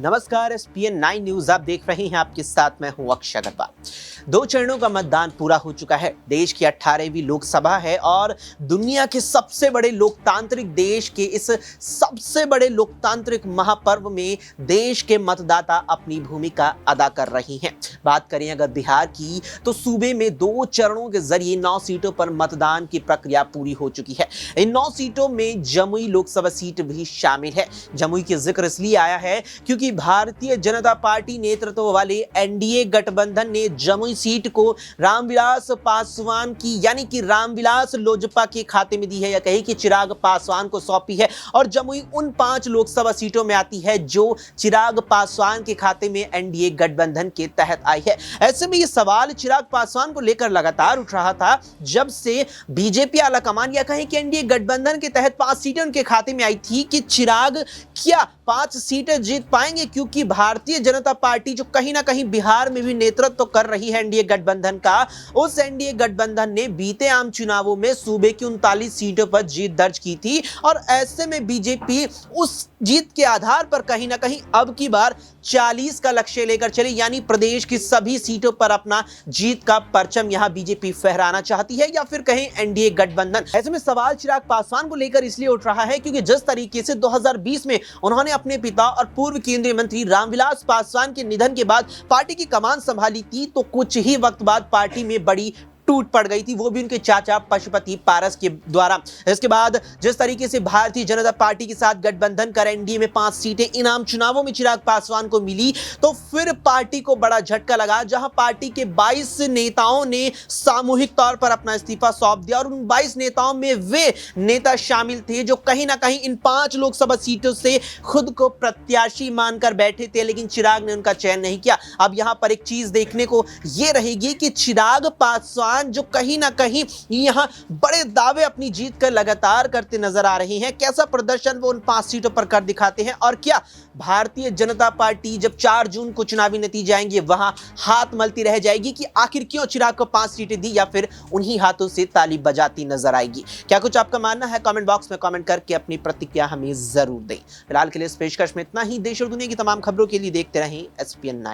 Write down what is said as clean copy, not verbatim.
नमस्कार, ESPN 9 news आप देख रहे हैं। आपके साथ मैं हूं अक्षय अग्रवाल। 2 चरणों का मतदान पूरा हो चुका है। देश की 18वीं लोकसभा है और दुनिया के सबसे बड़े लोकतांत्रिक देश के इस सबसे बड़े लोकतांत्रिक महापर्व में देश के मतदाता अपनी भूमिका अदा कर रहे हैं। बात करें अगर बिहार की, तो सूबे में 2 चरणों के जरिए 9 सीटों पर मतदान की प्रक्रिया पूरी हो चुकी है। इन 9 सीटों में जमुई लोकसभा सीट भी शामिल है। जमुई के जिक्र इसलिए आया है क्योंकि भारतीय जनता पार्टी नेतृत्व वाले एनडीए गठबंधन ने जमुई सीट को रामविलास पासवान की यानी कि रामविलास लोजपा के खाते में दी है, या कहे कि चिराग पासवान को सौंपी है। और जमुई उन 5 लोकसभा सीटों में आती है जो चिराग पासवान के खाते में एनडीए गठबंधन के तहत आई है। ऐसे में यह सवाल चिराग पासवान को लेकर लगातार उठ रहा था जब से बीजेपी आलाकमान या कहें कि एनडीए गठबंधन के तहत 5 सीटें उनके खाते में आई थी कि चिराग क्या 5 सीटें जीत पाएंगे, क्योंकि भारतीय जनता पार्टी जो कहीं ना कहीं बिहार में भी नेतृत्व कर रही है एनडीए गठबंधन का, उस एनडीए गठबंधन ने बीते आम चुनावों में सूबे की 39 सीटों पर जीत दर्ज की थी। और ऐसे में बीजेपी उस जीत के आधार पर कहीं ना कहीं अब की बार 40 का लक्ष्य लेकर चली, यानी प्रदेश की सभी सीटों पर अपना जीत का परचम यहां बीजेपी फहराना चाहती है, या फिर कहें एनडीए गठबंधन। ऐसे में सवाल चिराग पासवान को लेकर इसलिए उठ रहा है क्योंकि जिस तरीके से 2020 में उन्होंने अपने पिता और पूर्व केंद्रीय मंत्री रामविलास पासवान के निधन के बाद पार्टी की कमान संभाली थी, तो कुछ ही वक्त बाद पार्टी में बड़ी टूट पड़ गई थी, वो भी उनके चाचा पशुपति पारस के द्वारा। इसके बाद जिस तरीके से भारतीय जनता पार्टी के साथ गठबंधन कर एनडीए में 5 सीटें इन आम चुनावों में चिराग पासवान को मिली, तो फिर पार्टी को बड़ा झटका लगा, जहां पार्टी के 22 नेताओं ने सामूहिक तौर पर अपना इस्तीफा सौंप दिया। और उन 22 नेताओं में वे नेता शामिल थे जो कहीं ना कहीं इन 5 लोकसभा सीटों से खुद को प्रत्याशी मानकर बैठे थे, लेकिन चिराग ने उनका चयन नहीं किया। अब यहां पर एक चीज देखने को यह रहेगी कि चिराग पासवान जो कहीं ना कहीं यहां बड़े दावे अपनी जीत कर लगातार करते नजर आ रहे हैं, कैसा प्रदर्शन वो उन 5 सीटों पर कर दिखाते हैं। और क्या भारतीय जनता पार्टी जब 4 जून को चुनावी नतीजे आएंगे वहां हाथ मलती रह जाएगी कि आखिर क्यों चिराग को 5 सीटें दी, या फिर उन्हीं हाथों से ताली बजाती नजर आएगी। क्या कुछ आपका मानना है? कमेंट बॉक्स में कमेंट करके अपनी प्रतिक्रिया हमें जरूर दें। फिलहाल के लिए इस पेशकश में इतना ही। देश और दुनिया की तमाम खबरों के लिए देखते रहें एसपीएन 9।